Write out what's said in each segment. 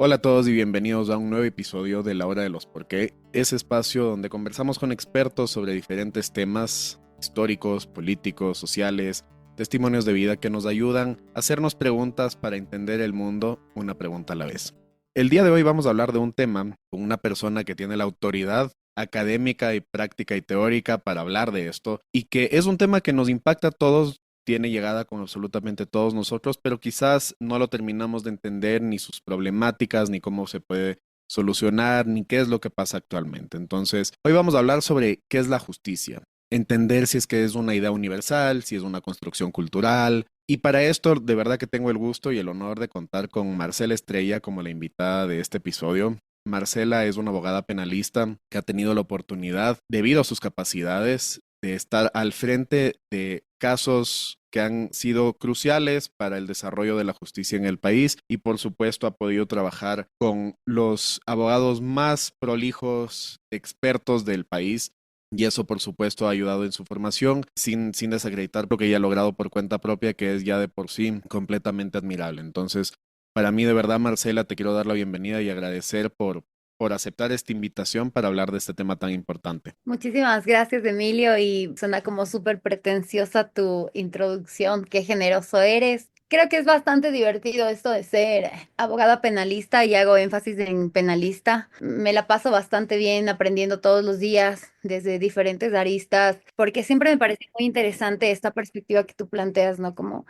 Hola a todos y bienvenidos a un nuevo episodio de La Hora de los Por qué, ese espacio donde conversamos con expertos sobre diferentes temas históricos, políticos, sociales, testimonios de vida que nos ayudan a hacernos preguntas para entender el mundo una pregunta a la vez. El día de hoy vamos a hablar de un tema con una persona que tiene la autoridad académica y práctica y teórica para hablar de esto y que es un tema que nos impacta a todos, tiene llegada con absolutamente todos nosotros, pero quizás no lo terminamos de entender ni sus problemáticas, ni cómo se puede solucionar, ni qué es lo que pasa actualmente. Entonces, hoy vamos a hablar sobre qué es la justicia, entender si es que es una idea universal, si es una construcción cultural. Y para esto, de verdad que tengo el gusto y el honor de contar con Marcela Estrella como la invitada de este episodio. Marcela es una abogada penalista que ha tenido la oportunidad, debido a sus capacidades, de estar al frente de casos que han sido cruciales para el desarrollo de la justicia en el país y por supuesto ha podido trabajar con los abogados más prolijos, expertos del país. Y eso, por supuesto, ha ayudado en su formación, sin desacreditar lo que ella ha logrado por cuenta propia, que es ya de por sí completamente admirable. Entonces, para mí, de verdad, Marcela, te quiero dar la bienvenida y agradecer por aceptar esta invitación para hablar de este tema tan importante. Muchísimas gracias, Emilio, y suena como súper pretenciosa tu introducción. Qué generoso eres. Creo que es bastante divertido esto de ser abogada penalista y hago énfasis en penalista. Me la paso bastante bien aprendiendo todos los días desde diferentes aristas, porque siempre me parece muy interesante esta perspectiva que tú planteas, ¿no? Como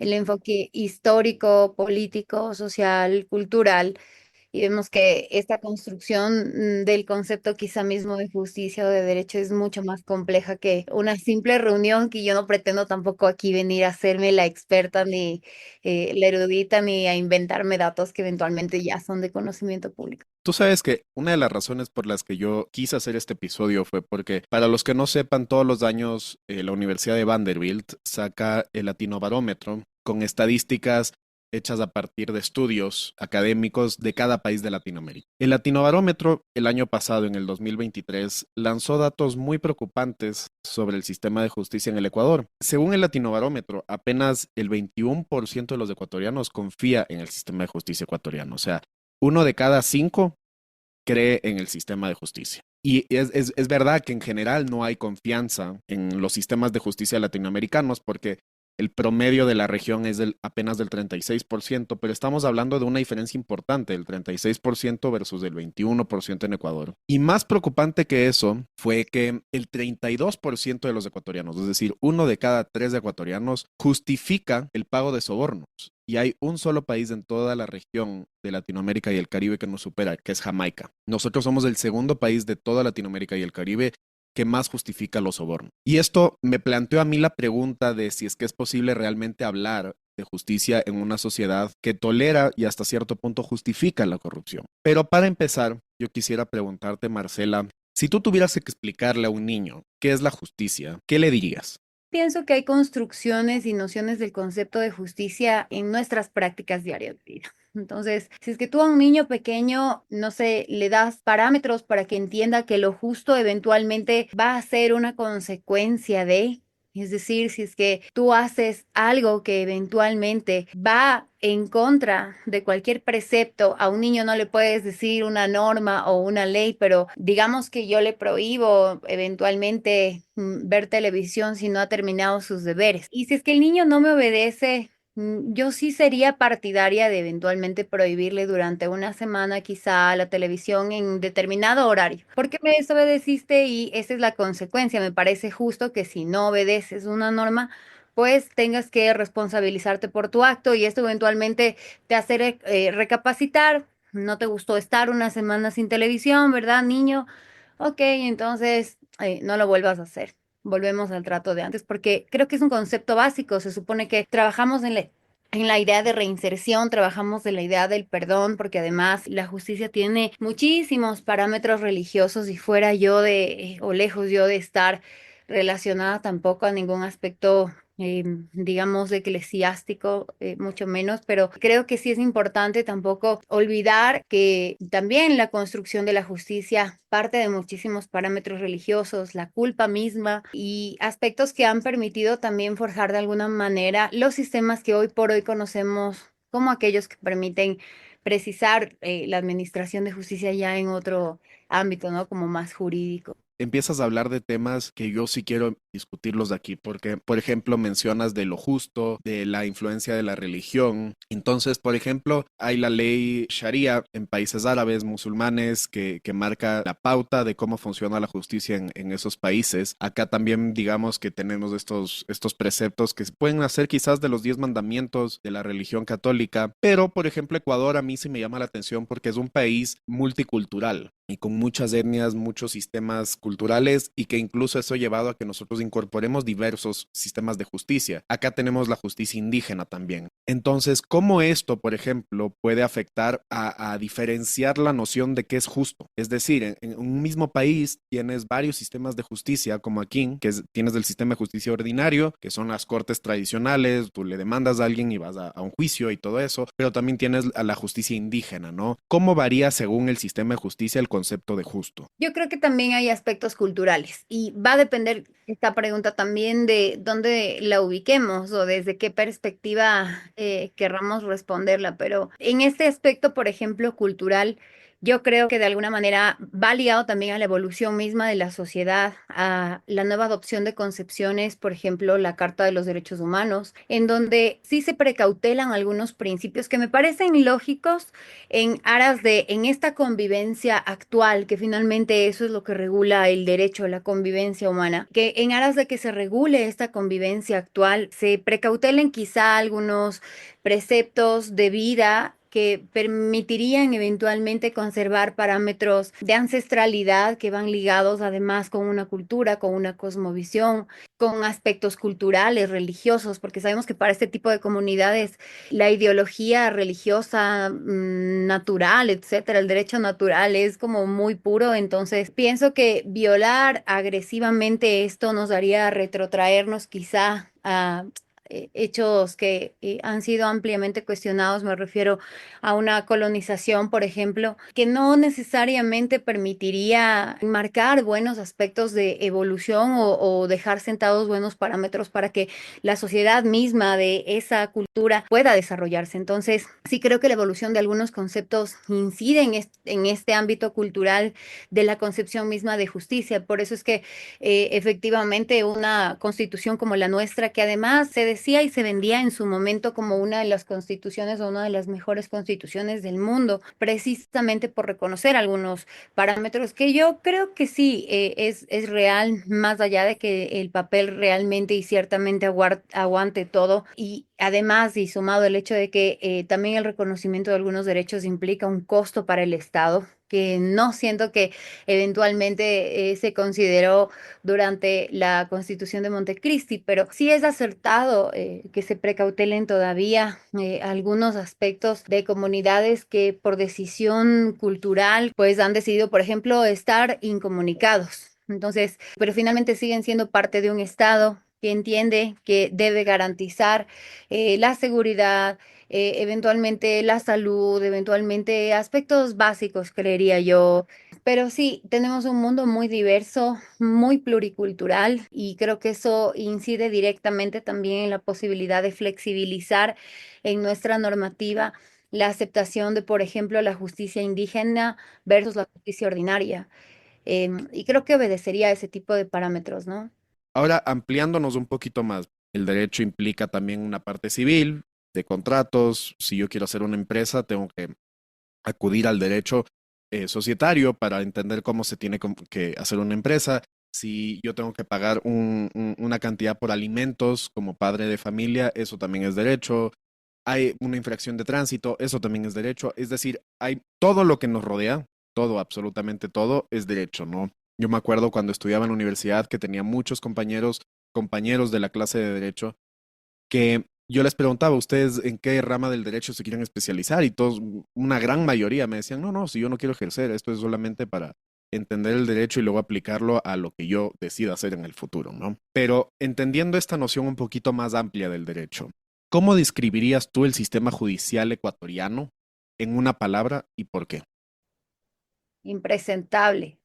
el enfoque histórico, político, social, cultural y vemos que esta construcción del concepto quizá mismo de justicia o de derecho es mucho más compleja que una simple reunión que yo no pretendo tampoco aquí venir a hacerme la experta ni la erudita ni a inventarme datos que eventualmente ya son de conocimiento público. Tú sabes que una de las razones por las que yo quise hacer este episodio fue porque, para los que no sepan, todos los años la Universidad de Vanderbilt saca el Latino Barómetro con estadísticas hechas a partir de estudios académicos de cada país de Latinoamérica. El Latinobarómetro el año pasado, en el 2023, lanzó datos muy preocupantes sobre el sistema de justicia en el Ecuador. Según el Latinobarómetro, apenas el 21% de los ecuatorianos confía en el sistema de justicia ecuatoriano. O sea, uno de cada cinco cree en el sistema de justicia. Y es verdad que en general no hay confianza en los sistemas de justicia latinoamericanos porque el promedio de la región es apenas del 36%, pero estamos hablando de una diferencia importante, el 36% versus el 21% en Ecuador. Y más preocupante que eso fue que el 32% de los ecuatorianos, es decir, uno de cada tres ecuatorianos, justifica el pago de sobornos. Y hay un solo país en toda la región de Latinoamérica y el Caribe que nos supera, que es Jamaica. Nosotros somos el segundo país de toda Latinoamérica y el Caribe que más justifica los sobornos. Y esto me planteó a mí la pregunta de si es que es posible realmente hablar de justicia en una sociedad que tolera y hasta cierto punto justifica la corrupción. Pero para empezar, yo quisiera preguntarte, Marcela, si tú tuvieras que explicarle a un niño qué es la justicia, ¿qué le dirías? Pienso que hay construcciones y nociones del concepto de justicia en nuestras prácticas diarias de vida. Entonces, si es que tú a un niño pequeño, no sé, le das parámetros para que entienda que lo justo eventualmente va a ser una consecuencia de, es decir, si es que tú haces algo que eventualmente va en contra de cualquier precepto, a un niño no le puedes decir una norma o una ley, pero digamos que yo le prohíbo eventualmente ver televisión si no ha terminado sus deberes. Y si es que el niño no me obedece, yo sí sería partidaria de eventualmente prohibirle durante una semana quizá la televisión en determinado horario. Porque me desobedeciste y esa es la consecuencia. Me parece justo que si no obedeces una norma, pues tengas que responsabilizarte por tu acto y esto eventualmente te hace recapacitar. No te gustó estar una semana sin televisión, ¿verdad, niño? Ok, entonces no lo vuelvas a hacer. Volvemos al trato de antes, porque creo que es un concepto básico. Se supone que trabajamos en la idea de reinserción, trabajamos en la idea del perdón, porque además la justicia tiene muchísimos parámetros religiosos y fuera yo o lejos yo de estar relacionada tampoco a ningún aspecto, digamos, eclesiástico, mucho menos, pero creo que sí es importante tampoco olvidar que también la construcción de la justicia parte de muchísimos parámetros religiosos, la culpa misma y aspectos que han permitido también forjar de alguna manera los sistemas que hoy por hoy conocemos como aquellos que permiten precisar la administración de justicia ya en otro ámbito, ¿no? Como más jurídico. Empiezas a hablar de temas que yo sí quiero discutirlos de aquí, porque, por ejemplo, mencionas de lo justo, de la influencia de la religión. Entonces, por ejemplo, hay la ley Sharia en países árabes, musulmanes, que marca la pauta de cómo funciona la justicia en esos países. Acá también, digamos que tenemos estos preceptos que se pueden hacer quizás de los 10 mandamientos de la religión católica, pero, por ejemplo, Ecuador a mí sí me llama la atención porque es un país multicultural y con muchas etnias, muchos sistemas culturales y que incluso eso ha llevado a que nosotros incorporemos diversos sistemas de justicia. Acá tenemos la justicia indígena también. Entonces, ¿cómo esto, por ejemplo, puede afectar a diferenciar la noción de qué es justo? Es decir, en un mismo país tienes varios sistemas de justicia, como aquí, tienes el sistema de justicia ordinario, que son las cortes tradicionales, tú le demandas a alguien y vas a un juicio y todo eso, pero también tienes a la justicia indígena, ¿no? ¿Cómo varía según el sistema de justicia el concepto de justo? Yo creo que también hay aspectos culturales y va a depender esta pregunta también de dónde la ubiquemos o desde qué perspectiva querramos responderla, pero en este aspecto, por ejemplo, cultural, yo creo que de alguna manera va ligado también a la evolución misma de la sociedad, a la nueva adopción de concepciones, por ejemplo, la Carta de los Derechos Humanos, en donde sí se precautelan algunos principios que me parecen lógicos en aras de, en esta convivencia actual, que finalmente eso es lo que regula el derecho a la convivencia humana, que en aras de que se regule esta convivencia actual, se precautelen quizá algunos preceptos de vida que permitirían eventualmente conservar parámetros de ancestralidad que van ligados además con una cultura, con una cosmovisión, con aspectos culturales, religiosos, porque sabemos que para este tipo de comunidades la ideología religiosa natural, etcétera, el derecho natural es como muy puro, entonces pienso que violar agresivamente esto nos haría retrotraernos quizá a hechos que han sido ampliamente cuestionados, me refiero a una colonización, por ejemplo, que no necesariamente permitiría marcar buenos aspectos de evolución o dejar sentados buenos parámetros para que la sociedad misma de esa cultura pueda desarrollarse. Entonces, sí creo que la evolución de algunos conceptos incide en este ámbito cultural de la concepción misma de justicia. Por eso es que efectivamente una constitución como la nuestra, que además se decía y se vendía en su momento como una de las constituciones o una de las mejores constituciones del mundo, precisamente por reconocer algunos parámetros que yo creo que sí es real, más allá de que el papel realmente y ciertamente aguante todo. Y además, y sumado el hecho de que también el reconocimiento de algunos derechos implica un costo para el Estado, que no siento que eventualmente se consideró durante la Constitución de Montecristi, pero sí es acertado que se precautelen todavía algunos aspectos de comunidades que por decisión cultural pues han decidido, por ejemplo, estar incomunicados. Entonces, pero finalmente siguen siendo parte de un Estado que entiende que debe garantizar la seguridad, eventualmente la salud, eventualmente aspectos básicos, creería yo. Pero sí, tenemos un mundo muy diverso, muy pluricultural y creo que eso incide directamente también en la posibilidad de flexibilizar en nuestra normativa la aceptación de, por ejemplo, la justicia indígena versus la justicia ordinaria. Y creo que obedecería a ese tipo de parámetros, ¿no? Ahora, ampliándonos un poquito más, el derecho implica también una parte civil, de contratos. Si yo quiero hacer una empresa, tengo que acudir al derecho societario para entender cómo se tiene que hacer una empresa. Si yo tengo que pagar una cantidad por alimentos como padre de familia, eso también es derecho. Hay una infracción de tránsito, eso también es derecho. Es decir, hay todo lo que nos rodea, todo, absolutamente todo, es derecho, ¿no? Yo me acuerdo cuando estudiaba en la universidad que tenía muchos compañeros de la clase de derecho, que yo les preguntaba, ¿ustedes en qué rama del derecho se quieren especializar? Y todos, una gran mayoría me decían, no, no, si yo no quiero ejercer, esto es solamente para entender el derecho y luego aplicarlo a lo que yo decida hacer en el futuro, ¿no? Pero entendiendo esta noción un poquito más amplia del derecho, ¿cómo describirías tú el sistema judicial ecuatoriano en una palabra y por qué? Impresentable.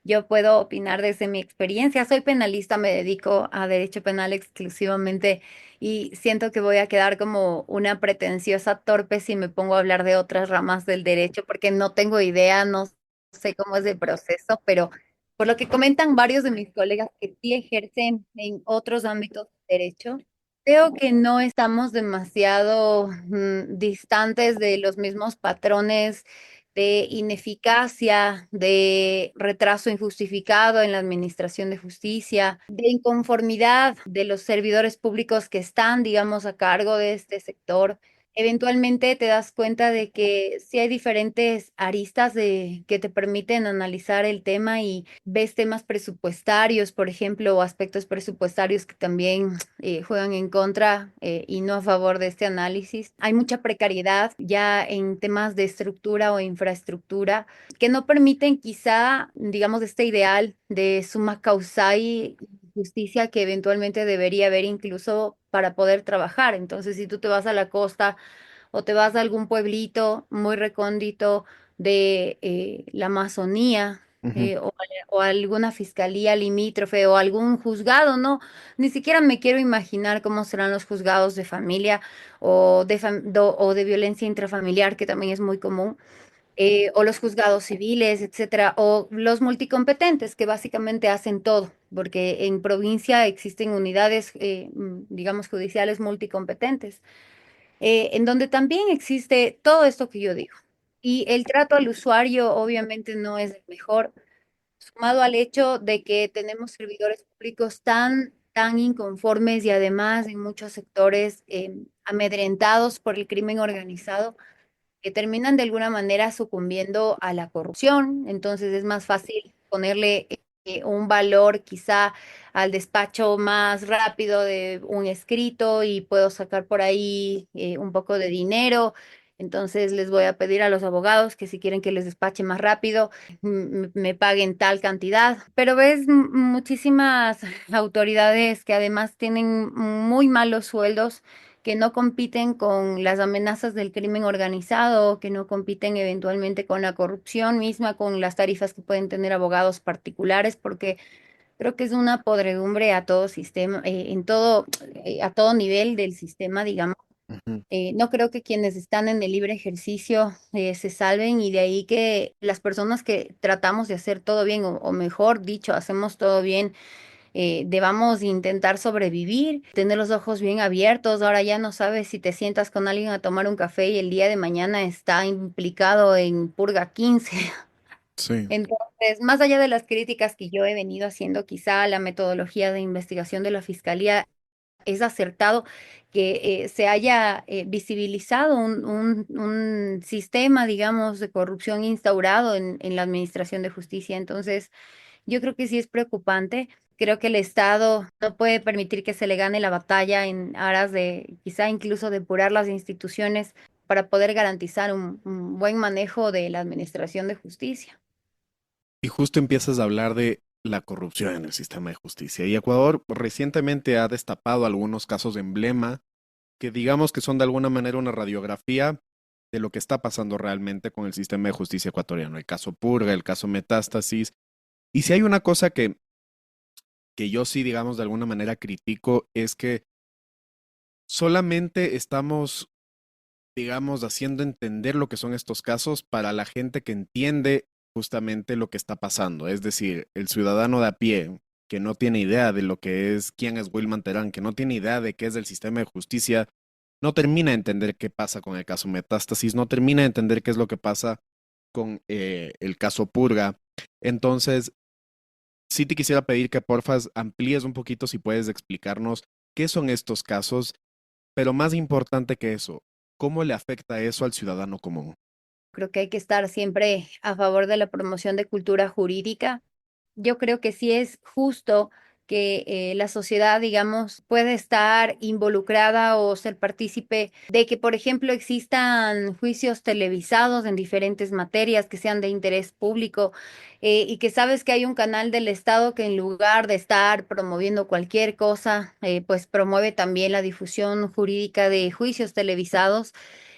yo puedo opinar desde mi experiencia. Soy penalista, me dedico a derecho penal exclusivamente y siento que voy a quedar como una pretenciosa torpe si me pongo a hablar de otras ramas del derecho, porque no tengo idea, no sé cómo es el proceso, pero por lo que comentan varios de mis colegas que sí ejercen en otros ámbitos de derecho, creo que no estamos demasiado distantes de los mismos patrones de ineficacia, de retraso injustificado en la administración de justicia, de inconformidad de los servidores públicos que están, digamos, a cargo de este sector. Eventualmente te das cuenta de que sí hay diferentes aristas que te permiten analizar el tema y ves temas presupuestarios, por ejemplo, o aspectos presupuestarios que también juegan en contra y no a favor de este análisis. Hay mucha precariedad ya en temas de estructura o infraestructura que no permiten quizá, digamos, este ideal de summa causae justicia que eventualmente debería haber incluso para poder trabajar. Entonces, si tú te vas a la costa o te vas a algún pueblito muy recóndito de la Amazonía, Ujú, o alguna fiscalía limítrofe o algún juzgado, ¿no? Ni siquiera me quiero imaginar cómo serán los juzgados de familia o de violencia intrafamiliar, que también es muy común, o los juzgados civiles, etcétera, o los multicompetentes que básicamente hacen todo, porque en provincia existen unidades, digamos, judiciales multicompetentes, en donde también existe todo esto que yo digo. Y el trato al usuario obviamente no es el mejor, sumado al hecho de que tenemos servidores públicos tan inconformes y además en muchos sectores amedrentados por el crimen organizado que terminan de alguna manera sucumbiendo a la corrupción. Entonces es más fácil ponerle un valor quizá al despacho más rápido de un escrito y puedo sacar por ahí un poco de dinero. Entonces les voy a pedir a los abogados que si quieren que les despache más rápido, me paguen tal cantidad. Pero ves muchísimas autoridades que además tienen muy malos sueldos, que no compiten con las amenazas del crimen organizado, que no compiten eventualmente con la corrupción misma, con las tarifas que pueden tener abogados particulares, porque creo que es una podredumbre a todo sistema, a todo nivel del sistema, digamos. ujú. No creo que quienes están en el libre ejercicio se salven y de ahí que las personas que tratamos de hacer todo bien, o mejor dicho, hacemos todo bien, debamos intentar sobrevivir, tener los ojos bien abiertos. Ahora ya no sabes si te sientas con alguien a tomar un café y el día de mañana está implicado en purga 15. Sí. Entonces, más allá de las críticas que yo he venido haciendo, quizá la metodología de investigación de la Fiscalía es acertado que se haya visibilizado un sistema, digamos, de corrupción instaurado en la Administración de Justicia. Entonces, yo creo que sí es preocupante. Creo que el Estado no puede permitir que se le gane la batalla en aras de quizá incluso depurar las instituciones para poder garantizar un buen manejo de la administración de justicia. Y justo empiezas a hablar de la corrupción en el sistema de justicia. Y Ecuador recientemente ha destapado algunos casos de emblema que digamos que son de alguna manera una radiografía de lo que está pasando realmente con el sistema de justicia ecuatoriano. El caso Purga, el caso Metástasis. Y si hay una cosa que yo sí, digamos, de alguna manera critico, es que solamente estamos, digamos, haciendo entender lo que son estos casos para la gente que entiende justamente lo que está pasando. Es decir, el ciudadano de a pie, que no tiene idea de lo que es, quién es Wilman Terán, que no tiene idea de qué es el sistema de justicia, no termina de entender qué pasa con el caso Metástasis, no termina de entender qué es lo que pasa con el caso Purga. Entonces, sí te quisiera pedir que porfas amplíes un poquito si puedes explicarnos qué son estos casos, pero más importante que eso, ¿cómo le afecta eso al ciudadano común? Creo que hay que estar siempre a favor de la promoción de cultura jurídica. Yo creo que sí es justo que la sociedad, digamos, puede estar involucrada o ser partícipe de que, por ejemplo, existan juicios televisados en diferentes materias que sean de interés público, y que sabes que hay un canal del Estado que en lugar de estar promoviendo cualquier cosa, pues promueve también la difusión jurídica de juicios televisados.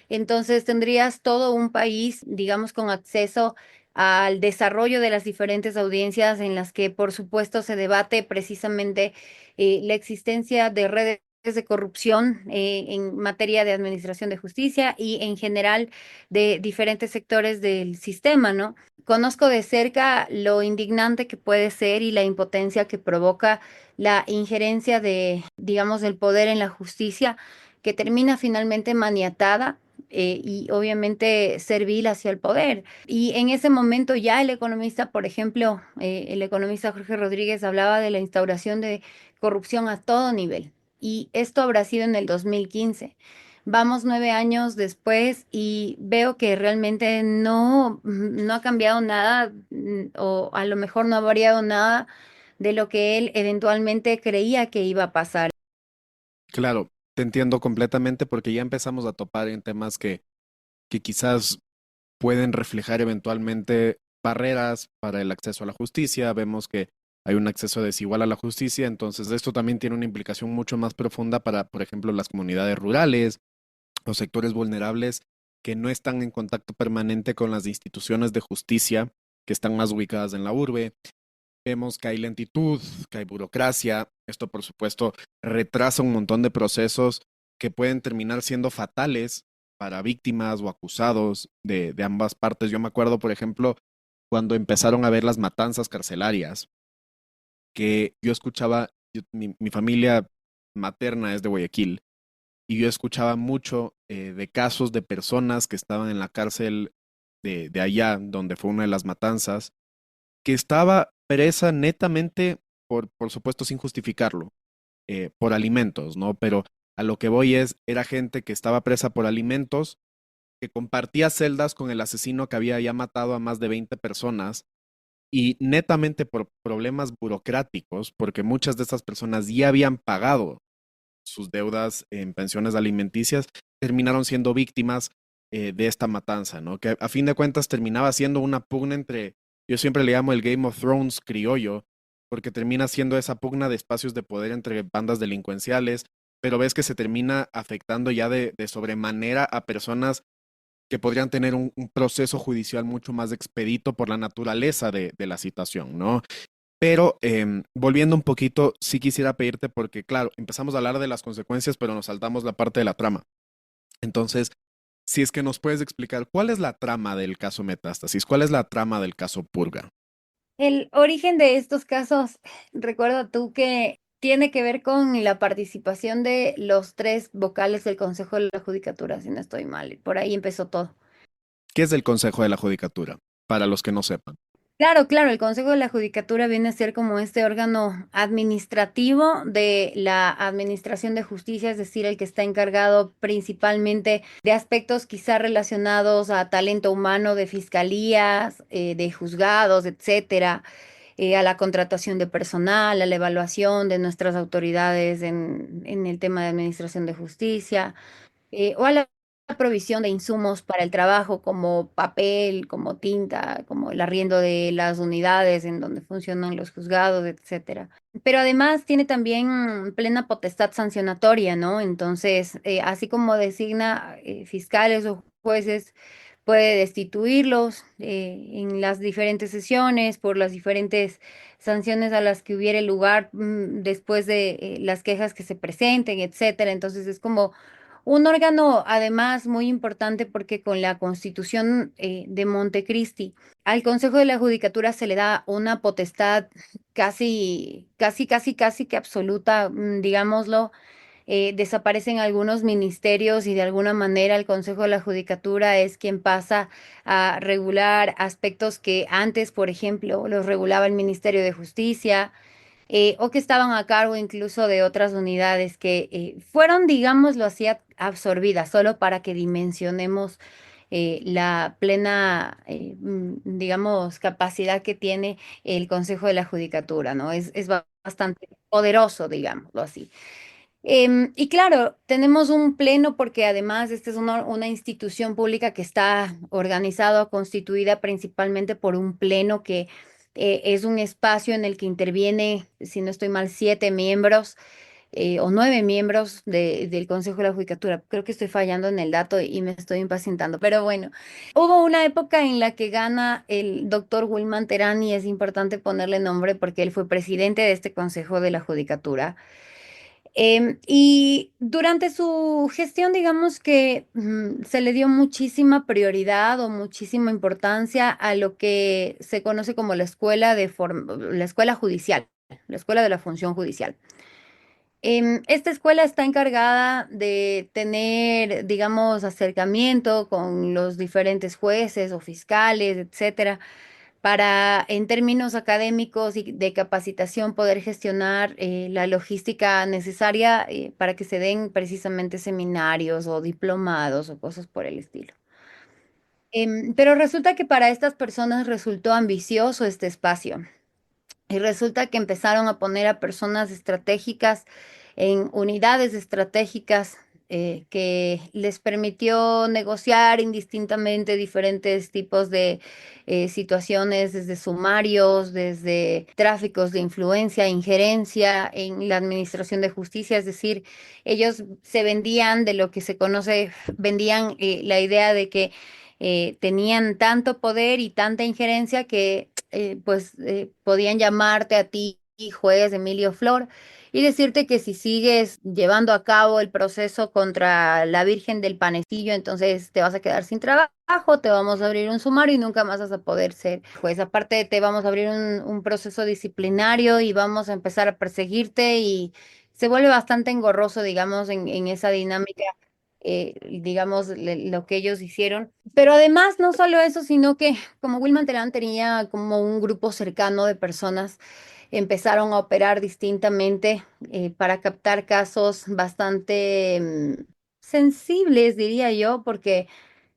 Entonces tendrías todo un país, digamos, con acceso al desarrollo de las diferentes audiencias en las que, por supuesto, se debate precisamente la existencia de redes de corrupción en materia de administración de justicia y en general de diferentes sectores del sistema, ¿no? Conozco de cerca lo indignante que puede ser y la impotencia que provoca la injerencia de, digamos, del poder en la justicia, que termina finalmente maniatada y obviamente servil hacia el poder. Y en ese momento ya el economista, por ejemplo, el economista Jorge Rodríguez hablaba de la instauración de corrupción a todo nivel. Y esto habrá sido en el 2015. Vamos 9 años después y veo que realmente no ha cambiado nada o a lo mejor no ha variado nada de lo que él eventualmente creía que iba a pasar. Claro, te entiendo completamente porque ya empezamos a topar en temas que quizás pueden reflejar eventualmente barreras para el acceso a la justicia. Vemos que hay un acceso desigual a la justicia, entonces esto también tiene una implicación mucho más profunda para, por ejemplo, las comunidades rurales o sectores vulnerables que no están en contacto permanente con las instituciones de justicia que están más ubicadas en la urbe. Vemos que hay lentitud, que hay burocracia. Esto, por supuesto, retrasa un montón de procesos que pueden terminar siendo fatales para víctimas o acusados de ambas partes. Yo me acuerdo, por ejemplo, cuando empezaron a ver las matanzas carcelarias, que yo escuchaba, mi familia materna es de Guayaquil, y yo escuchaba mucho de casos de personas que estaban en la cárcel de allá, donde fue una de las matanzas, que estaba presa netamente, por supuesto, sin justificarlo, por alimentos, ¿no? Pero a lo que voy es, era gente que estaba presa por alimentos, que compartía celdas con el asesino que había ya matado a más de 20 personas y netamente por problemas burocráticos, porque muchas de estas personas ya habían pagado sus deudas en pensiones alimenticias, terminaron siendo víctimas de esta matanza, ¿no? Que a fin de cuentas terminaba siendo una pugna entre, yo siempre le llamo el Game of Thrones criollo, porque termina siendo esa pugna de espacios de poder entre bandas delincuenciales, pero ves que se termina afectando ya de sobremanera a personas que podrían tener un proceso judicial mucho más expedito por la naturaleza de la situación, ¿no? Pero volviendo un poquito, sí quisiera pedirte porque, claro, empezamos a hablar de las consecuencias, pero nos saltamos la parte de la trama. Entonces, si es que nos puedes explicar cuál es la trama del caso Metástasis, cuál es la trama del caso Purga. El origen de estos casos, recuerda tú que tiene que ver con la participación de los tres vocales del Consejo de la Judicatura, si no estoy mal. Por ahí empezó todo. ¿Qué es el Consejo de la Judicatura? Para los que no sepan. Claro, claro, el Consejo de la Judicatura viene a ser como este órgano administrativo de la Administración de Justicia, es decir, el que está encargado principalmente de aspectos quizá relacionados a talento humano de fiscalías, de juzgados, etcétera, a la contratación de personal, a la evaluación de nuestras autoridades en el tema de administración de justicia o a la provisión de insumos para el trabajo como papel, como tinta, como el arriendo de las unidades en donde funcionan los juzgados, etcétera. Pero además tiene también plena potestad sancionatoria, ¿no? Entonces, así como designa fiscales o jueces, puede destituirlos en las diferentes sesiones por las diferentes sanciones a las que hubiere lugar después de las quejas que se presenten, etcétera. Entonces, es como un órgano, además, muy importante porque con la Constitución de Montecristi, al Consejo de la Judicatura se le da una potestad casi que absoluta, digámoslo. Desaparecen algunos ministerios y de alguna manera el Consejo de la Judicatura es quien pasa a regular aspectos que antes, por ejemplo, los regulaba el Ministerio de Justicia o que estaban a cargo incluso de otras unidades que fueron, digámoslo así, absorbidas, solo para que dimensionemos la plena, digamos, capacidad que tiene el Consejo de la Judicatura, ¿no? Es bastante poderoso, digámoslo así. Y claro, tenemos un pleno porque además esta es una institución pública que está organizada, constituida principalmente por un pleno que es un espacio en el que interviene, si no estoy mal, 7 miembros o 9 miembros del Consejo de la Judicatura. Creo que estoy fallando en el dato y me estoy impacientando, pero bueno, hubo una época en la que gana el doctor Wilman Terán y es importante ponerle nombre porque él fue presidente de este Consejo de la Judicatura. Y durante su gestión, digamos que se le dio muchísima prioridad o muchísima importancia a lo que se conoce como la escuela judicial, la escuela de la función judicial. Esta escuela está encargada de tener, digamos, acercamiento con los diferentes jueces o fiscales, etcétera, para, en términos académicos y de capacitación, poder gestionar la logística necesaria para que se den precisamente seminarios o diplomados o cosas por el estilo. Pero resulta que para estas personas resultó ambicioso este espacio. Y resulta que empezaron a poner a personas estratégicas en unidades estratégicas que les permitió negociar indistintamente diferentes tipos de situaciones, desde sumarios, desde tráficos de influencia, injerencia en la administración de justicia. Es decir, ellos se vendían de lo que se conoce, vendían la idea de que tenían tanto poder y tanta injerencia que podían llamarte a ti, juez Emilio Flor, y decirte que si sigues llevando a cabo el proceso contra la Virgen del Panecillo, entonces te vas a quedar sin trabajo, te vamos a abrir un sumario y nunca más vas a poder ser juez. Aparte, te vamos a abrir un proceso disciplinario y vamos a empezar a perseguirte y se vuelve bastante engorroso, digamos, en esa dinámica. Digamos, lo que ellos hicieron. Pero además, no solo eso, sino que como Wilman Terán tenía como un grupo cercano de personas, empezaron a operar distintamente para captar casos bastante sensibles, diría yo, porque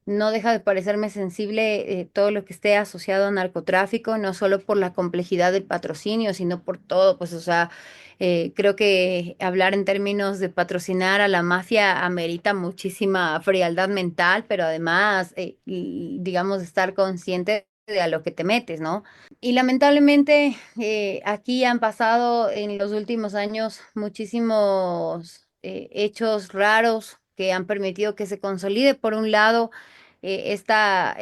no deja de parecerme sensible todo lo que esté asociado a narcotráfico, no solo por la complejidad del patrocinio, sino por todo, pues, o sea, creo que hablar en términos de patrocinar a la mafia amerita muchísima frialdad mental, pero además, digamos, estar consciente de a lo que te metes, ¿no? Y lamentablemente aquí han pasado en los últimos años muchísimos hechos raros que han permitido que se consolide, por un lado, esta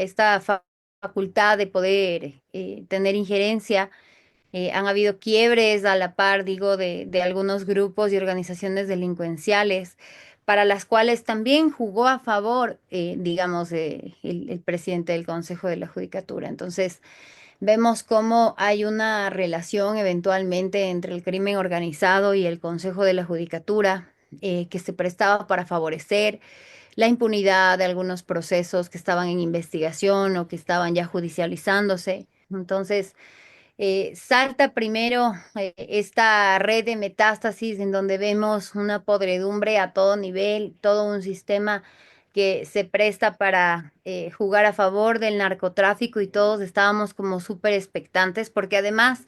facultad de poder tener injerencia. Han habido quiebres a la par, digo, de algunos grupos y organizaciones delincuenciales, para las cuales también jugó a favor, digamos, el presidente del Consejo de la Judicatura. Entonces, vemos cómo hay una relación eventualmente entre el crimen organizado y el Consejo de la Judicatura, que se prestaba para favorecer la impunidad de algunos procesos que estaban en investigación o que estaban ya judicializándose. Entonces, salta primero esta red de metástasis en donde vemos una podredumbre a todo nivel, todo un sistema que se presta para jugar a favor del narcotráfico y todos estábamos como súper expectantes porque además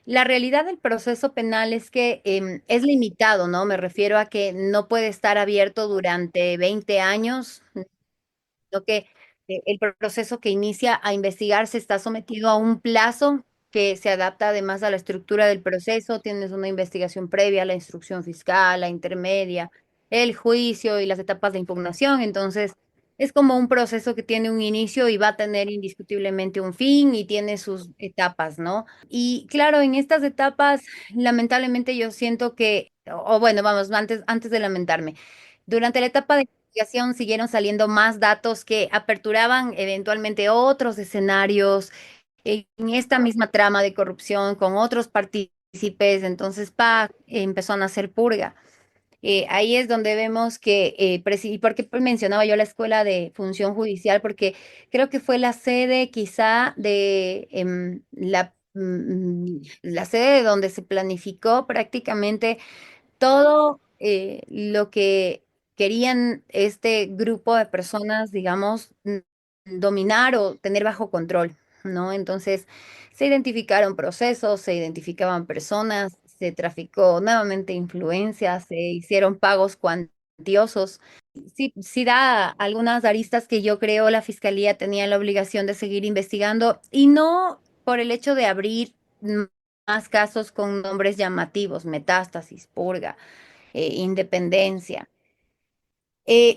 la realidad del proceso penal es que es limitado, ¿no? Me refiero a que no puede estar abierto durante 20 años, sino que el proceso que inicia a investigarse está sometido a un plazo que se adapta además a la estructura del proceso. Tienes una investigación previa, la instrucción fiscal, la intermedia, el juicio y las etapas de impugnación. Entonces, es como un proceso que tiene un inicio y va a tener indiscutiblemente un fin y tiene sus etapas, ¿no? Y claro, en estas etapas, lamentablemente yo siento que, o bueno, vamos, antes de lamentarme, durante la etapa de investigación siguieron saliendo más datos que aperturaban eventualmente otros escenarios en esta misma trama de corrupción con otros partícipes. Entonces, empezó a nacer purga. Ahí es donde vemos que, ¿y por qué mencionaba yo la Escuela de Función Judicial? Porque creo que fue la sede quizá de la sede de donde se planificó prácticamente todo lo que querían este grupo de personas, digamos, dominar o tener bajo control, ¿no? Entonces, se identificaron procesos, se identificaban personas, se traficó nuevamente influencias, se hicieron pagos cuantiosos. Sí, sí da algunas aristas que yo creo la fiscalía tenía la obligación de seguir investigando y no por el hecho de abrir más casos con nombres llamativos, metástasis, purga. independencia.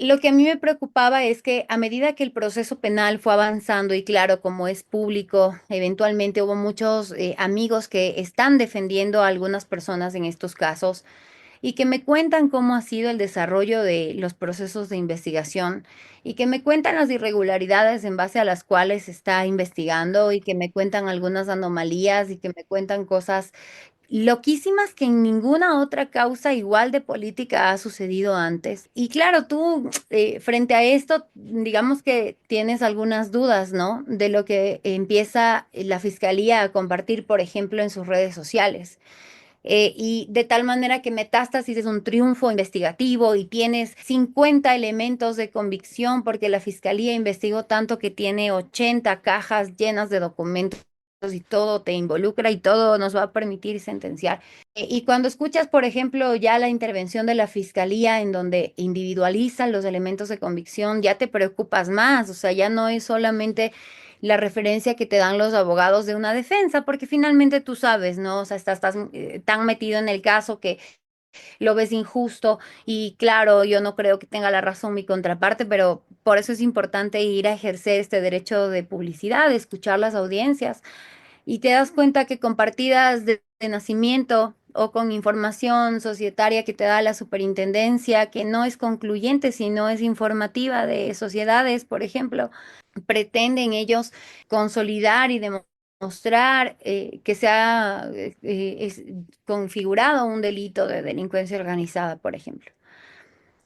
Lo que a mí me preocupaba es que a medida que el proceso penal fue avanzando, y claro, como es público, eventualmente hubo muchos amigos que están defendiendo a algunas personas en estos casos y que me cuentan cómo ha sido el desarrollo de los procesos de investigación y que me cuentan las irregularidades en base a las cuales se está investigando y que me cuentan algunas anomalías y que me cuentan cosas loquísimas que en ninguna otra causa igual de política ha sucedido antes. Y claro, tú frente a esto, digamos que tienes algunas dudas, ¿no? De lo que empieza la fiscalía a compartir, por ejemplo, en sus redes sociales. Y de tal manera que Metástasis es un triunfo investigativo y tienes 50 elementos de convicción porque la fiscalía investigó tanto que tiene 80 cajas llenas de documentos y todo te involucra y todo nos va a permitir sentenciar. Y cuando escuchas, por ejemplo, ya la intervención de la fiscalía en donde individualizan los elementos de convicción, ya te preocupas más, o sea, ya no es solamente la referencia que te dan los abogados de una defensa, porque finalmente tú sabes, ¿no? O sea, estás tan metido en el caso que lo ves injusto y claro, yo no creo que tenga la razón mi contraparte, pero por eso es importante ir a ejercer este derecho de publicidad, de escuchar las audiencias y te das cuenta que con partidas de nacimiento o con información societaria que te da la superintendencia, que no es concluyente, sino es informativa de sociedades, por ejemplo, pretenden ellos consolidar y demostrar que se ha configurado un delito de delincuencia organizada, por ejemplo.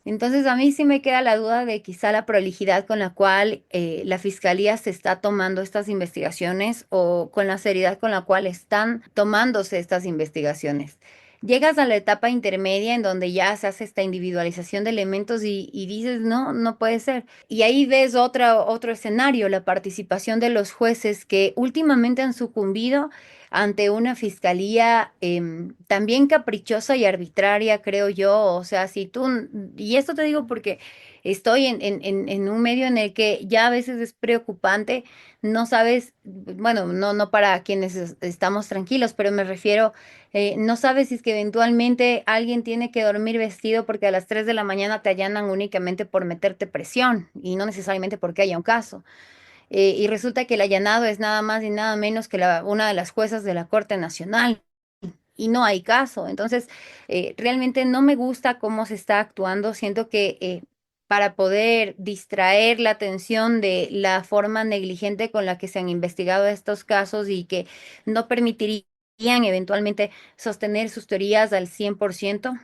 Entonces, a mí sí me queda la duda de quizá la prolijidad con la cual la fiscalía se está tomando estas investigaciones o con la seriedad con la cual están tomándose estas investigaciones. Llegas a la etapa intermedia en donde ya se hace esta individualización de elementos y dices, no, no puede ser. Y ahí ves otro escenario, la participación de los jueces que últimamente han sucumbido ante una fiscalía también caprichosa y arbitraria, creo yo. O sea, si tú, y esto te digo porque estoy en un medio en el que ya a veces es preocupante, no sabes, bueno, no para quienes estamos tranquilos, pero me refiero, no sabes si es que eventualmente alguien tiene que dormir vestido porque a las 3 de la mañana te allanan únicamente por meterte presión y no necesariamente porque haya un caso. Y resulta que el allanado es nada más y nada menos que una de las juezas de la Corte Nacional y no hay caso. Entonces, realmente no me gusta cómo se está actuando. Siento que para poder distraer la atención de la forma negligente con la que se han investigado estos casos y que no permitirían eventualmente sostener sus teorías al 100%,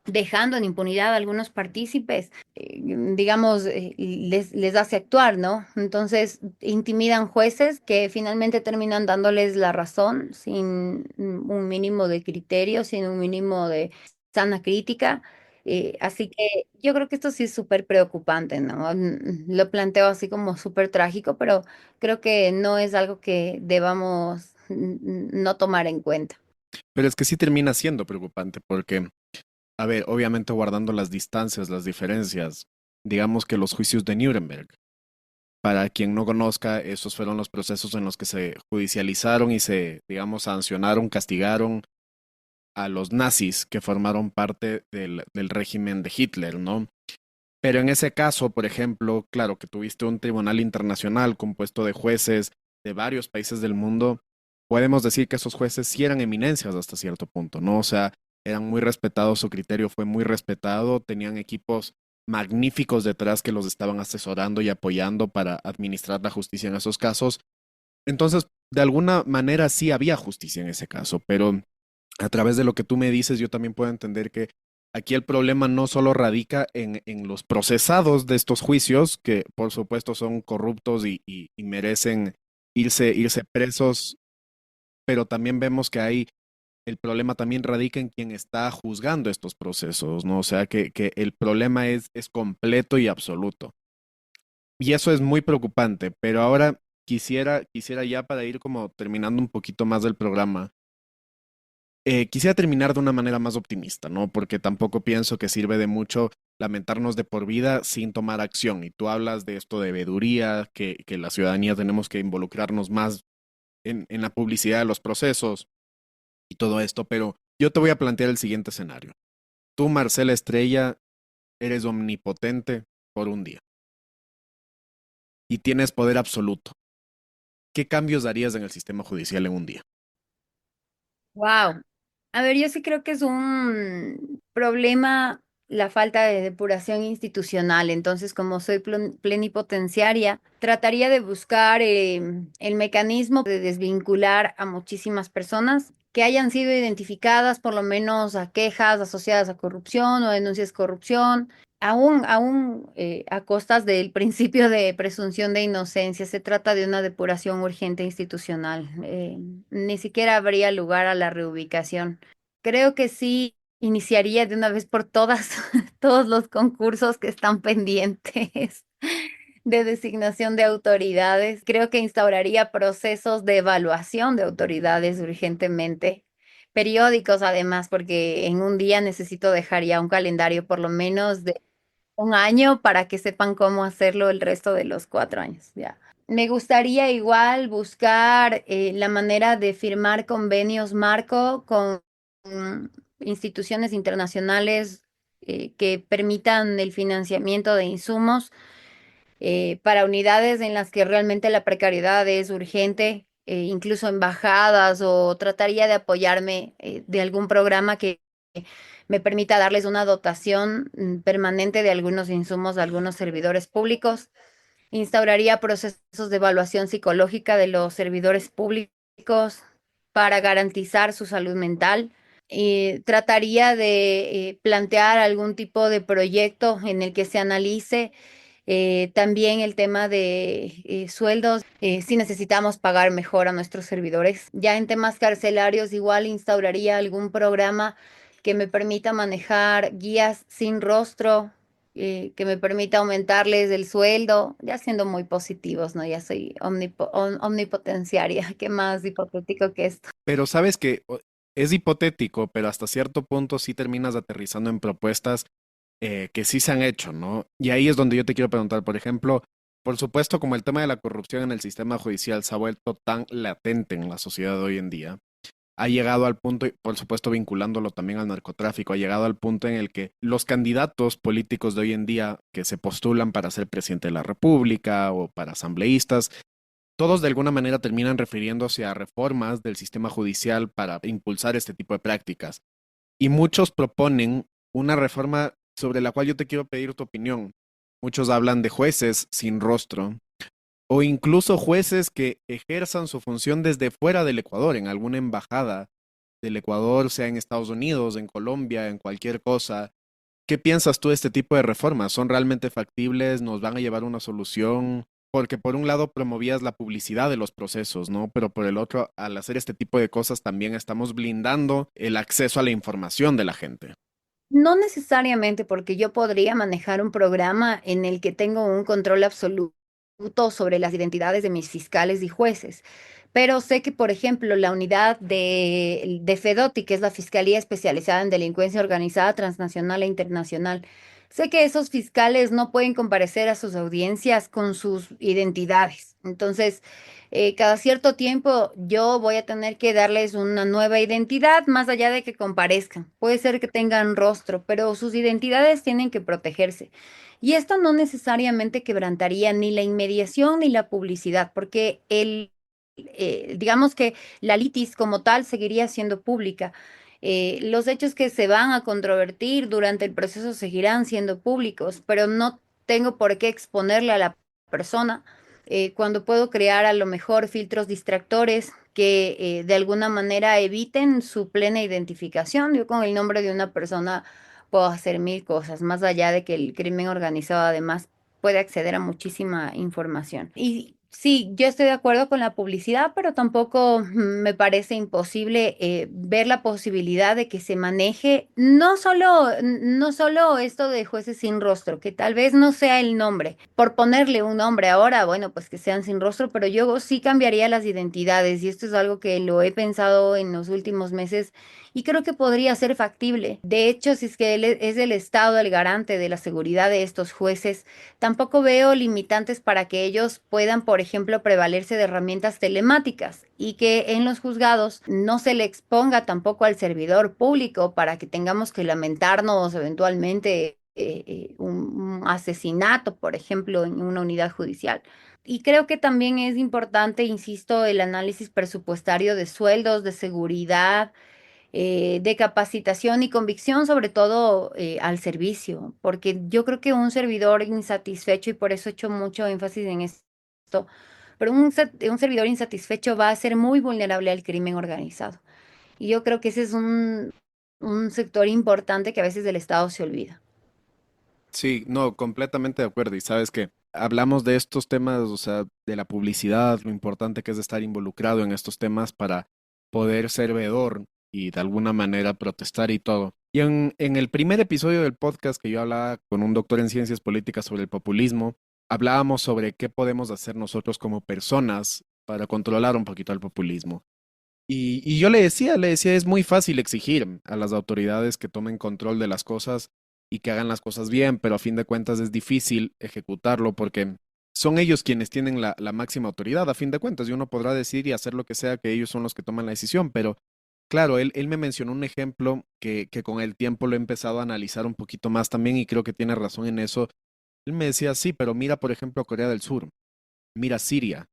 dejando en impunidad a algunos partícipes, digamos, les hace actuar, ¿no? Entonces, intimidan jueces que finalmente terminan dándoles la razón sin un mínimo de criterio, sin un mínimo de sana crítica. Así que yo creo que esto sí es súper preocupante, ¿no? Lo planteo así como súper trágico, pero creo que no es algo que debamos no tomar en cuenta. Pero es que sí termina siendo preocupante porque, a ver, obviamente guardando las distancias, las diferencias, digamos que los juicios de Nuremberg, para quien no conozca, esos fueron los procesos en los que se judicializaron y se, digamos, sancionaron, castigaron a los nazis que formaron parte del régimen de Hitler, ¿no? Pero en ese caso, por ejemplo, claro que tuviste un tribunal internacional compuesto de jueces de varios países del mundo, podemos decir que esos jueces sí eran eminencias hasta cierto punto, ¿no? O sea, eran muy respetados, su criterio fue muy respetado, tenían equipos magníficos detrás que los estaban asesorando y apoyando para administrar la justicia en esos casos. Entonces, de alguna manera sí había justicia en ese caso, pero a través de lo que tú me dices, yo también puedo entender que aquí el problema no solo radica en los procesados de estos juicios, que por supuesto son corruptos y merecen irse presos, pero también vemos que hay, el problema también radica en quien está juzgando estos procesos, ¿no? O sea, que el problema es completo y absoluto. Y eso es muy preocupante, pero ahora quisiera ya para ir como terminando un poquito más del programa. Quisiera terminar de una manera más optimista, ¿no? Porque tampoco pienso que sirve de mucho lamentarnos de por vida sin tomar acción. Y tú hablas de esto de veeduría, que la ciudadanía tenemos que involucrarnos más en la publicidad de los procesos y todo esto, pero yo te voy a plantear el siguiente escenario. Tú, Marcela Estrella, eres omnipotente por un día y tienes poder absoluto. ¿Qué cambios darías en el sistema judicial en un día? Wow. A ver, yo sí creo que es un problema la falta de depuración institucional. Entonces, como soy plenipotenciaria, trataría de buscar el mecanismo de desvincular a muchísimas personas que hayan sido identificadas, por lo menos a quejas asociadas a corrupción o denuncias de corrupción, aún a costas del principio de presunción de inocencia. Se trata de una depuración urgente institucional. Ni siquiera habría lugar a la reubicación. Creo que sí iniciaría de una vez por todas todos los concursos que están pendientes de designación de autoridades. Creo que instauraría procesos de evaluación de autoridades urgentemente, periódicos además, porque en un día necesito dejar ya un calendario por lo menos de un año para que sepan cómo hacerlo el resto de los 4 años. Ya. Me gustaría igual buscar la manera de firmar convenios marco con mm, instituciones internacionales que permitan el financiamiento de insumos para unidades en las que realmente la precariedad es urgente, incluso embajadas, o trataría de apoyarme de algún programa que me permita darles una dotación permanente de algunos insumos a algunos servidores públicos. Instauraría procesos de evaluación psicológica de los servidores públicos para garantizar su salud mental. Trataría de plantear algún tipo de proyecto en el que se analice también el tema de sueldos, si necesitamos pagar mejor a nuestros servidores. Ya en temas carcelarios, igual instauraría algún programa que me permita manejar guías sin rostro, que me permita aumentarles el sueldo, ya siendo muy positivos, ¿no? Ya soy omnipotenciaria, ¿qué más hipotético que esto? Pero sabes que es hipotético, pero hasta cierto punto sí terminas aterrizando en propuestas que sí se han hecho, ¿no? Y ahí es donde yo te quiero preguntar, por ejemplo, por supuesto, como el tema de la corrupción en el sistema judicial se ha vuelto tan latente en la sociedad de hoy en día, ha llegado al punto, y por supuesto vinculándolo también al narcotráfico, ha llegado al punto en el que los candidatos políticos de hoy en día que se postulan para ser presidente de la República o para asambleístas, todos de alguna manera terminan refiriéndose a reformas del sistema judicial para impulsar este tipo de prácticas. Y muchos proponen una reforma sobre la cual yo te quiero pedir tu opinión. Muchos hablan de jueces sin rostro o incluso jueces que ejerzan su función desde fuera del Ecuador, en alguna embajada del Ecuador, sea en Estados Unidos, en Colombia, en cualquier cosa. ¿Qué piensas tú de este tipo de reformas? ¿Son realmente factibles? ¿Nos van a llevar a una solución? Porque por un lado promovías la publicidad de los procesos, ¿no? Pero por el otro, al hacer este tipo de cosas también estamos blindando el acceso a la información de la gente. No necesariamente, porque yo podría manejar un programa en el que tengo un control absoluto sobre las identidades de mis fiscales y jueces. Pero sé que, por ejemplo, la unidad de FEDOTI, que es la Fiscalía Especializada en Delincuencia Organizada Transnacional e Internacional, sé que esos fiscales no pueden comparecer a sus audiencias con sus identidades. Entonces, cada cierto tiempo yo voy a tener que darles una nueva identidad, más allá de que comparezcan. Puede ser que tengan rostro, pero sus identidades tienen que protegerse. Y esto no necesariamente quebrantaría ni la inmediación ni la publicidad, porque digamos que la litis como tal seguiría siendo pública. Los hechos que se van a controvertir durante el proceso seguirán siendo públicos, pero no tengo por qué exponerle a la persona cuando puedo crear a lo mejor filtros distractores que de alguna manera eviten su plena identificación. Yo con el nombre de una persona puedo hacer mil cosas, más allá de que el crimen organizado además puede acceder a muchísima información. Y sí, yo estoy de acuerdo con la publicidad, pero tampoco me parece imposible ver la posibilidad de que se maneje no solo esto de jueces sin rostro, que tal vez no sea el nombre. Por ponerle un nombre ahora, bueno, pues que sean sin rostro, pero yo sí cambiaría las identidades y esto es algo que lo he pensado en los últimos meses y creo que podría ser factible. De hecho, si es que es el Estado el garante de la seguridad de estos jueces, tampoco veo limitantes para que ellos puedan, por ejemplo, prevalerse de herramientas telemáticas y que en los juzgados no se le exponga tampoco al servidor público para que tengamos que lamentarnos eventualmente un asesinato, por ejemplo, en una unidad judicial. Y creo que también es importante, insisto, el análisis presupuestario de sueldos, de seguridad, de capacitación y convicción, sobre todo al servicio, porque yo creo que un servidor insatisfecho, y por eso he hecho mucho énfasis en esto, pero un servidor insatisfecho va a ser muy vulnerable al crimen organizado. Y yo creo que ese es un sector importante que a veces el Estado se olvida. Sí, no, completamente de acuerdo. Y sabes que hablamos de estos temas, o sea, de la publicidad, lo importante que es estar involucrado en estos temas para poder ser veedor y de alguna manera protestar y todo. Y en el primer episodio del podcast que yo hablaba con un doctor en ciencias políticas sobre el populismo, hablábamos sobre qué podemos hacer nosotros como personas para controlar un poquito el populismo. Y yo le decía, es muy fácil exigir a las autoridades que tomen control de las cosas y que hagan las cosas bien, pero a fin de cuentas es difícil ejecutarlo porque son ellos quienes tienen la máxima autoridad, a fin de cuentas, y uno podrá decir y hacer lo que sea que ellos son los que toman la decisión, pero claro, él me mencionó un ejemplo que con el tiempo lo he empezado a analizar un poquito más también y creo que tiene razón en eso. Él me decía, sí, pero mira, por ejemplo, Corea del Sur, mira Siria,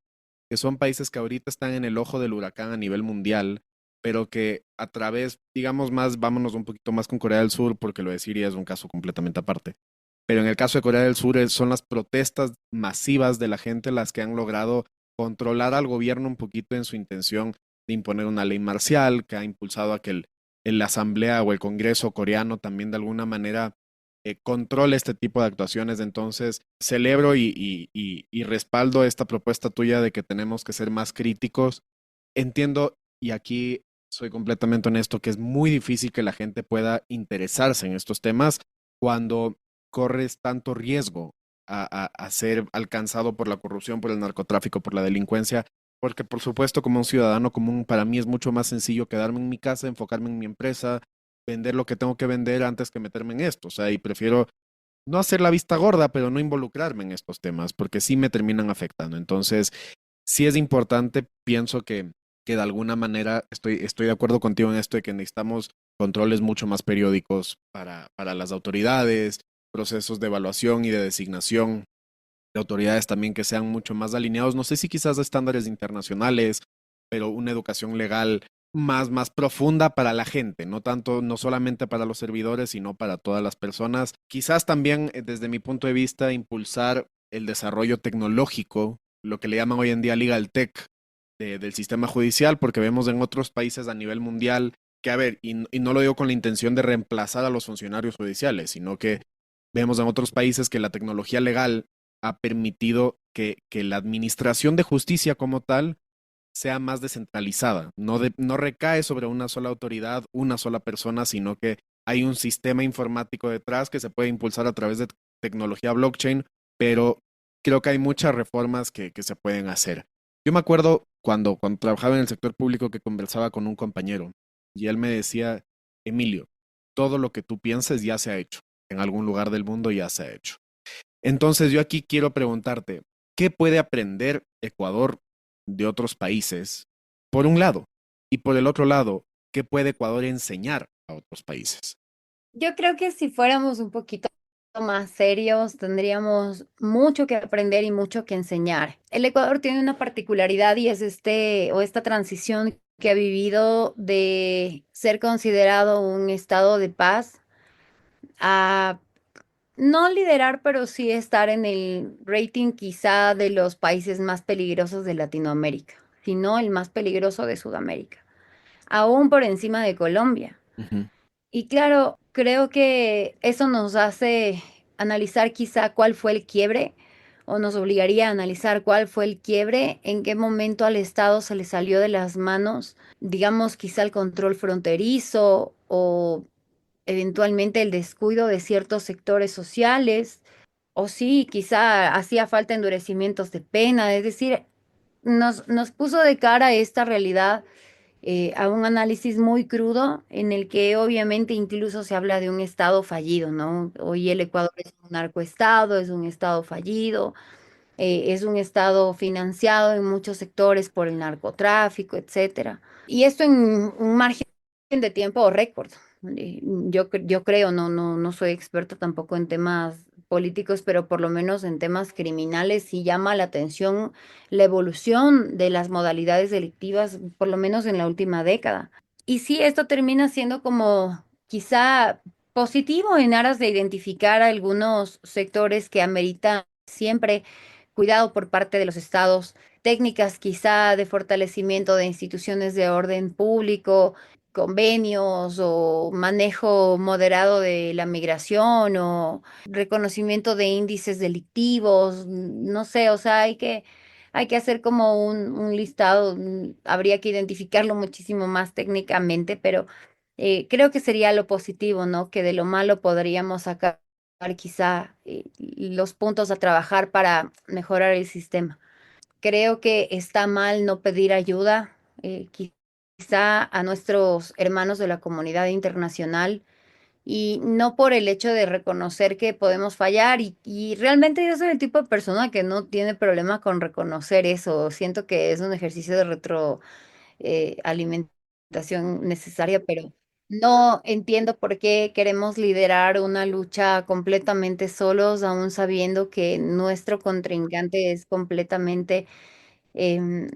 que son países que ahorita están en el ojo del huracán a nivel mundial, pero que a través, digamos más, vámonos un poquito más con Corea del Sur, porque lo de Siria es un caso completamente aparte. Pero en el caso de Corea del Sur son las protestas masivas de la gente las que han logrado controlar al gobierno un poquito en su intención de imponer una ley marcial, que ha impulsado a que el Asamblea o el Congreso coreano también de alguna manera controle este tipo de actuaciones. Entonces, celebro y respaldo esta propuesta tuya de que tenemos que ser más críticos. Entiendo, y aquí soy completamente honesto, que es muy difícil que la gente pueda interesarse en estos temas cuando corres tanto riesgo a ser alcanzado por la corrupción, por el narcotráfico, por la delincuencia, porque por supuesto como un ciudadano común para mí es mucho más sencillo quedarme en mi casa, enfocarme en mi empresa, vender lo que tengo que vender antes que meterme en esto. O sea, y prefiero no hacer la vista gorda, pero no involucrarme en estos temas, porque sí me terminan afectando. Entonces, sí es importante, pienso que de alguna manera estoy de acuerdo contigo en esto de que necesitamos controles mucho más periódicos para las autoridades, procesos de evaluación y de designación de autoridades también que sean mucho más alineados, no sé si quizás a estándares internacionales, pero una educación legal más profunda para la gente, no tanto, no solamente para los servidores, sino para todas las personas. Quizás también, desde mi punto de vista, impulsar el desarrollo tecnológico, lo que le llaman hoy en día legal tech del sistema judicial, porque vemos en otros países a nivel mundial que, a ver, y no lo digo con la intención de reemplazar a los funcionarios judiciales, sino que vemos en otros países que la tecnología legal ha permitido que la administración de justicia como tal sea más descentralizada. No recae sobre una sola autoridad, una sola persona, sino que hay un sistema informático detrás que se puede impulsar a través de tecnología blockchain, pero creo que hay muchas reformas que se pueden hacer. Yo me acuerdo cuando trabajaba en el sector público que conversaba con un compañero y él me decía, Emilio, todo lo que tú pienses ya se ha hecho. En algún lugar del mundo ya se ha hecho. Entonces yo aquí quiero preguntarte, ¿qué puede aprender Ecuador de otros países? Por un lado, y por el otro lado, ¿qué puede Ecuador enseñar a otros países? Yo creo que si fuéramos un poquito más serios, tendríamos mucho que aprender y mucho que enseñar. El Ecuador tiene una particularidad y es esta transición que ha vivido de ser considerado un estado de paz a no liderar, pero sí estar en el rating quizá de los países más peligrosos de Latinoamérica, si no el más peligroso de Sudamérica, aún por encima de Colombia. Ujú. Y claro, creo que eso nos hace analizar quizá cuál fue el quiebre o nos obligaría a analizar cuál fue el quiebre, en qué momento al Estado se le salió de las manos, digamos, quizá el control fronterizo o eventualmente el descuido de ciertos sectores sociales, o sí, quizá hacía falta endurecimientos de pena, es decir, nos puso de cara esta realidad a un análisis muy crudo en el que obviamente incluso se habla de un Estado fallido, ¿no? Hoy el Ecuador es un narcoestado, es un Estado fallido, es un Estado financiado en muchos sectores por el narcotráfico, etcétera. Y esto en un margen de tiempo récord. Yo creo, no soy experta tampoco en temas políticos, pero por lo menos en temas criminales sí llama la atención la evolución de las modalidades delictivas, por lo menos en la última década. Y sí, esto termina siendo como quizá positivo en aras de identificar algunos sectores que ameritan siempre cuidado por parte de los estados, técnicas quizá de fortalecimiento de instituciones de orden público, convenios o manejo moderado de la migración o reconocimiento de índices delictivos, no sé, o sea, hay que hacer como un listado, habría que identificarlo muchísimo más técnicamente, pero creo que sería lo positivo, ¿no? Que de lo malo podríamos sacar quizá los puntos a trabajar para mejorar el sistema. Creo que está mal no pedir ayuda, quizá a nuestros hermanos de la comunidad internacional y no por el hecho de reconocer que podemos fallar y realmente yo soy el tipo de persona que no tiene problema con reconocer eso. Siento que es un ejercicio de alimentación necesaria, pero no entiendo por qué queremos liderar una lucha completamente solos, aún sabiendo que nuestro contrincante es completamente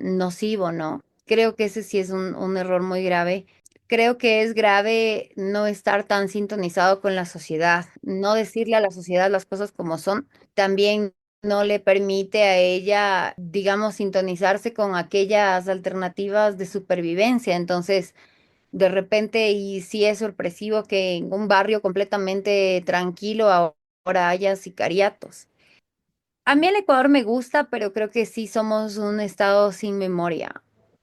nocivo, ¿no? Creo que ese sí es un error muy grave. Creo que es grave no estar tan sintonizado con la sociedad, no decirle a la sociedad las cosas como son. También no le permite a ella, digamos, sintonizarse con aquellas alternativas de supervivencia. Entonces, de repente, y sí es sorpresivo que en un barrio completamente tranquilo ahora haya sicariatos. A mí el Ecuador me gusta, pero creo que sí somos un estado sin memoria.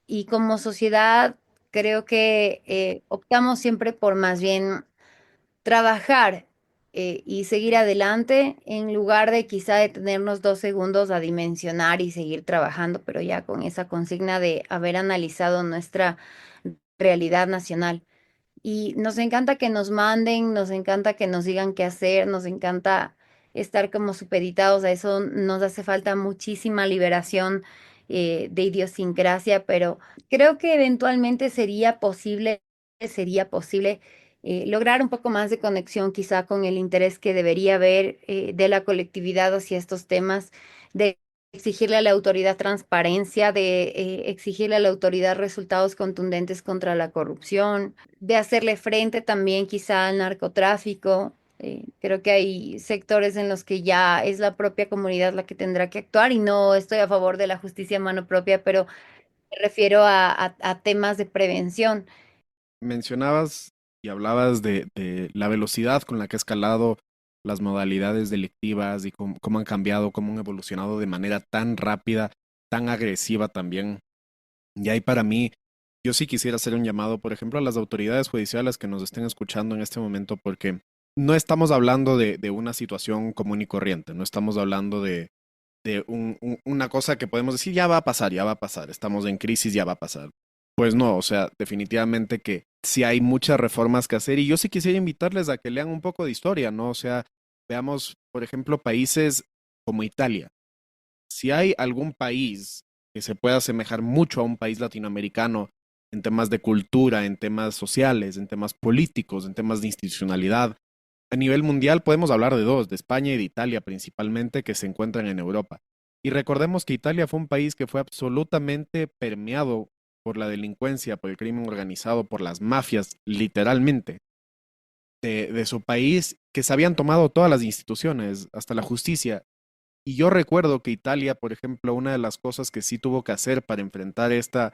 Y como sociedad, creo que optamos siempre por más bien trabajar y seguir adelante en lugar de quizá detenernos 2 segundos a dimensionar y seguir trabajando, pero ya con esa consigna de haber analizado nuestra realidad nacional. Y nos encanta que nos manden, nos encanta que nos digan qué hacer, nos encanta estar como supeditados a eso. Nos hace falta muchísima liberación de idiosincrasia, pero creo que eventualmente sería posible lograr un poco más de conexión quizá con el interés que debería haber de la colectividad hacia estos temas, de exigirle a la autoridad transparencia, de exigirle a la autoridad resultados contundentes contra la corrupción, de hacerle frente también quizá al narcotráfico. Creo que hay sectores en los que ya es la propia comunidad la que tendrá que actuar y no estoy a favor de la justicia en mano propia, pero me refiero a temas de prevención. Mencionabas y hablabas de la velocidad con la que ha escalado las modalidades delictivas y cómo han cambiado, cómo han evolucionado de manera tan rápida, tan agresiva también. Y ahí para mí, yo sí quisiera hacer un llamado, por ejemplo, a las autoridades judiciales que nos estén escuchando en este momento, porque no estamos hablando de una situación común y corriente, no estamos hablando de una cosa que podemos decir, ya va a pasar, estamos en crisis, ya va a pasar. Pues no, o sea, definitivamente que sí hay muchas reformas que hacer y yo sí quisiera invitarles a que lean un poco de historia, ¿no? O sea, veamos, por ejemplo, países como Italia. Si hay algún país que se pueda asemejar mucho a un país latinoamericano en temas de cultura, en temas sociales, en temas políticos, en temas de institucionalidad, a nivel mundial podemos hablar de dos, de España y de Italia principalmente, que se encuentran en Europa. Y recordemos que Italia fue un país que fue absolutamente permeado por la delincuencia, por el crimen organizado, por las mafias, literalmente, de su país, que se habían tomado todas las instituciones, hasta la justicia. Y yo recuerdo que Italia, por ejemplo, una de las cosas que sí tuvo que hacer para enfrentar este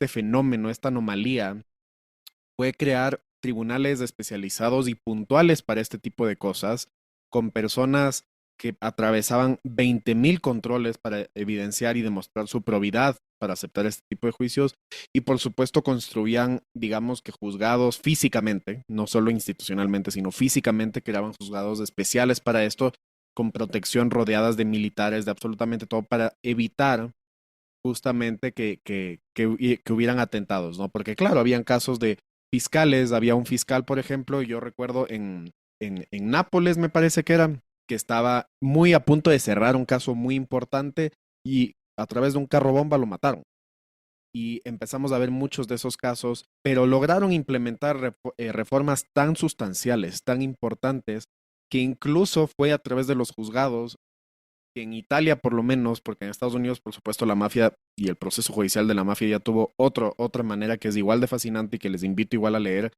fenómeno, esta anomalía, fue crear tribunales especializados y puntuales para este tipo de cosas, con personas que atravesaban 20.000 controles para evidenciar y demostrar su probidad para aceptar este tipo de juicios y por supuesto construían, digamos que juzgados físicamente, no solo institucionalmente, sino físicamente creaban juzgados especiales para esto, con protección rodeadas de militares, de absolutamente todo, para evitar justamente que hubieran atentados, ¿no? Porque claro, habían casos de fiscales, había un fiscal, por ejemplo, yo recuerdo en Nápoles, me parece que era, que estaba muy a punto de cerrar un caso muy importante y a través de un carro bomba lo mataron. Y empezamos a ver muchos de esos casos, pero lograron implementar reformas tan sustanciales, tan importantes, que incluso fue a través de los juzgados, que en Italia por lo menos, porque en Estados Unidos por supuesto la mafia y el proceso judicial de la mafia ya tuvo otra manera que es igual de fascinante y que les invito igual a leer,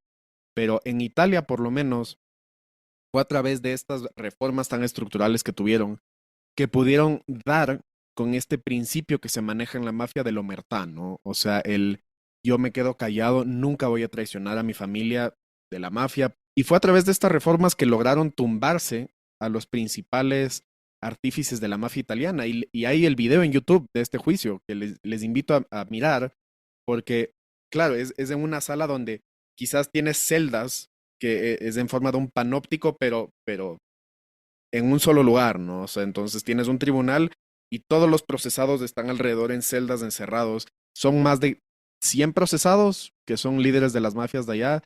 pero en Italia por lo menos fue a través de estas reformas tan estructurales que tuvieron, que pudieron dar con este principio que se maneja en la mafia del omertà, ¿no? O sea, el yo me quedo callado, nunca voy a traicionar a mi familia de la mafia. Y fue a través de estas reformas que lograron tumbarse a los principales artífices de la mafia italiana. Y hay el video en YouTube de este juicio que les invito a mirar, porque, claro, es en una sala donde quizás tienes celdas que es en forma de un panóptico, pero en un solo lugar, ¿no? O sea, entonces tienes un tribunal y todos los procesados están alrededor en celdas encerrados. Son más de 100 procesados que son líderes de las mafias de allá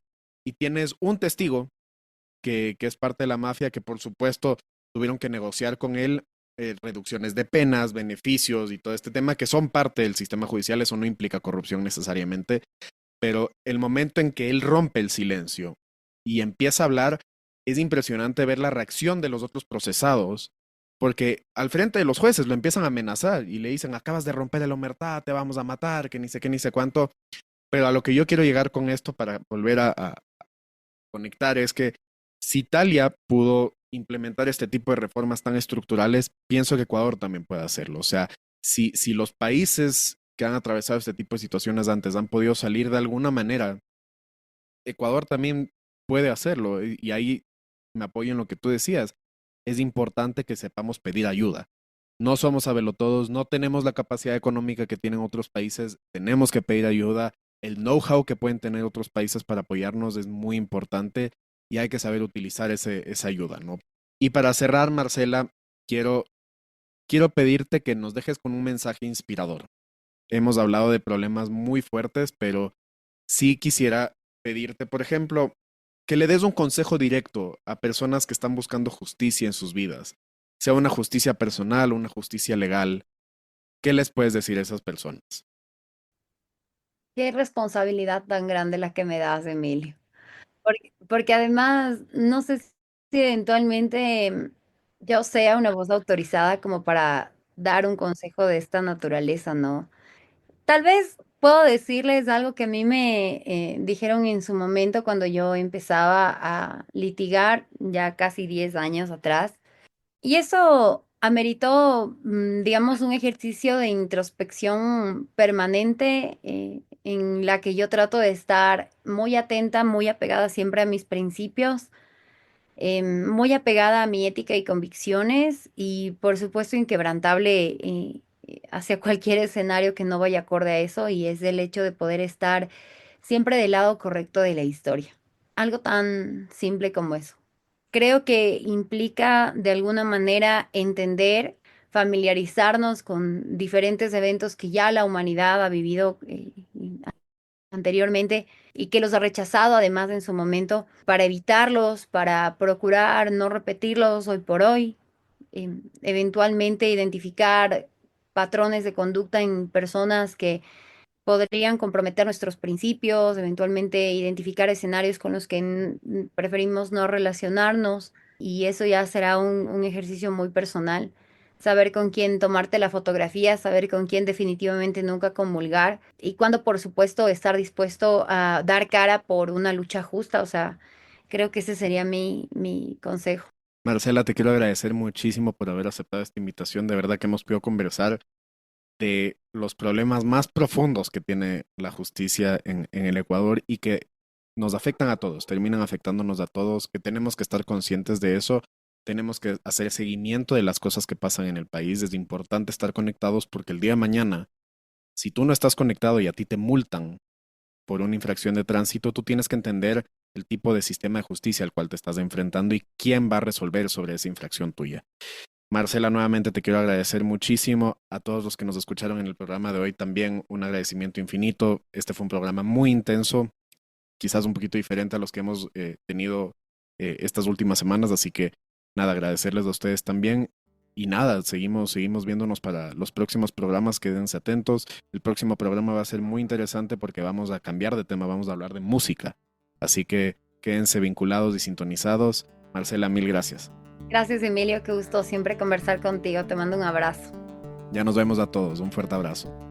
y tienes un testigo que es parte de la mafia que por supuesto tuvieron que negociar con él reducciones de penas, beneficios y todo este tema que son parte del sistema judicial. Eso no implica corrupción necesariamente, pero el momento en que él rompe el silencio y empieza a hablar, es impresionante ver la reacción de los otros procesados, porque al frente de los jueces lo empiezan a amenazar y le dicen, acabas de romper el omertá, te vamos a matar, que ni sé qué, ni sé cuánto. Pero a lo que yo quiero llegar con esto para volver a conectar es que si Italia pudo implementar este tipo de reformas tan estructurales, pienso que Ecuador también puede hacerlo. O sea, si los países que han atravesado este tipo de situaciones antes han podido salir de alguna manera, Ecuador también puede hacerlo. Y ahí me apoyo en lo que tú decías. Es importante que sepamos pedir ayuda. No somos sabelotodos, no tenemos la capacidad económica que tienen otros países, tenemos que pedir ayuda. El know-how que pueden tener otros países para apoyarnos es muy importante y hay que saber utilizar esa ayuda, ¿no? Y para cerrar, Marcela, quiero, quiero pedirte que nos dejes con un mensaje inspirador. Hemos hablado de problemas muy fuertes, pero sí quisiera pedirte, por ejemplo, que le des un consejo directo a personas que están buscando justicia en sus vidas, sea una justicia personal o una justicia legal. ¿Qué les puedes decir a esas personas? Qué responsabilidad tan grande la que me das, Emilio. Porque además, no sé si eventualmente yo sea una voz autorizada como para dar un consejo de esta naturaleza, ¿no? Tal vez puedo decirles algo que a mí me dijeron en su momento cuando yo empezaba a litigar ya casi 10 años atrás. Y eso ameritó, digamos, un ejercicio de introspección permanente en la que yo trato de estar muy atenta, muy apegada siempre a mis principios, muy apegada a mi ética y convicciones y, por supuesto, inquebrantable hacia cualquier escenario que no vaya acorde a eso y es el hecho de poder estar siempre del lado correcto de la historia. Algo tan simple como eso. Creo que implica de alguna manera entender, familiarizarnos con diferentes eventos que ya la humanidad ha vivido anteriormente y que los ha rechazado además en su momento para evitarlos, para procurar no repetirlos hoy por hoy, eventualmente identificar patrones de conducta en personas que podrían comprometer nuestros principios, eventualmente identificar escenarios con los que preferimos no relacionarnos y eso ya será un ejercicio muy personal. Saber con quién tomarte la fotografía, saber con quién definitivamente nunca comulgar y cuándo, por supuesto, estar dispuesto a dar cara por una lucha justa. O sea, creo que ese sería mi consejo. Marcela, te quiero agradecer muchísimo por haber aceptado esta invitación. De verdad que hemos podido conversar de los problemas más profundos que tiene la justicia en el Ecuador y que nos afectan a todos, terminan afectándonos a todos, que tenemos que estar conscientes de eso, tenemos que hacer seguimiento de las cosas que pasan en el país. Es importante estar conectados porque el día de mañana, si tú no estás conectado y a ti te multan por una infracción de tránsito, tú tienes que entender el tipo de sistema de justicia al cual te estás enfrentando y quién va a resolver sobre esa infracción tuya. Marcela, nuevamente te quiero agradecer muchísimo. A todos los que nos escucharon en el programa de hoy también un agradecimiento infinito. Este fue un programa muy intenso, quizás un poquito diferente a los que hemos tenido estas últimas semanas, así que nada, agradecerles a ustedes también. Y nada, seguimos viéndonos para los próximos programas, quédense atentos. El próximo programa va a ser muy interesante porque vamos a cambiar de tema, vamos a hablar de música. Así que quédense vinculados y sintonizados. Marcela, mil gracias. Gracias, Emilio, qué gusto siempre conversar contigo. Te mando un abrazo. Ya nos vemos a todos, un fuerte abrazo.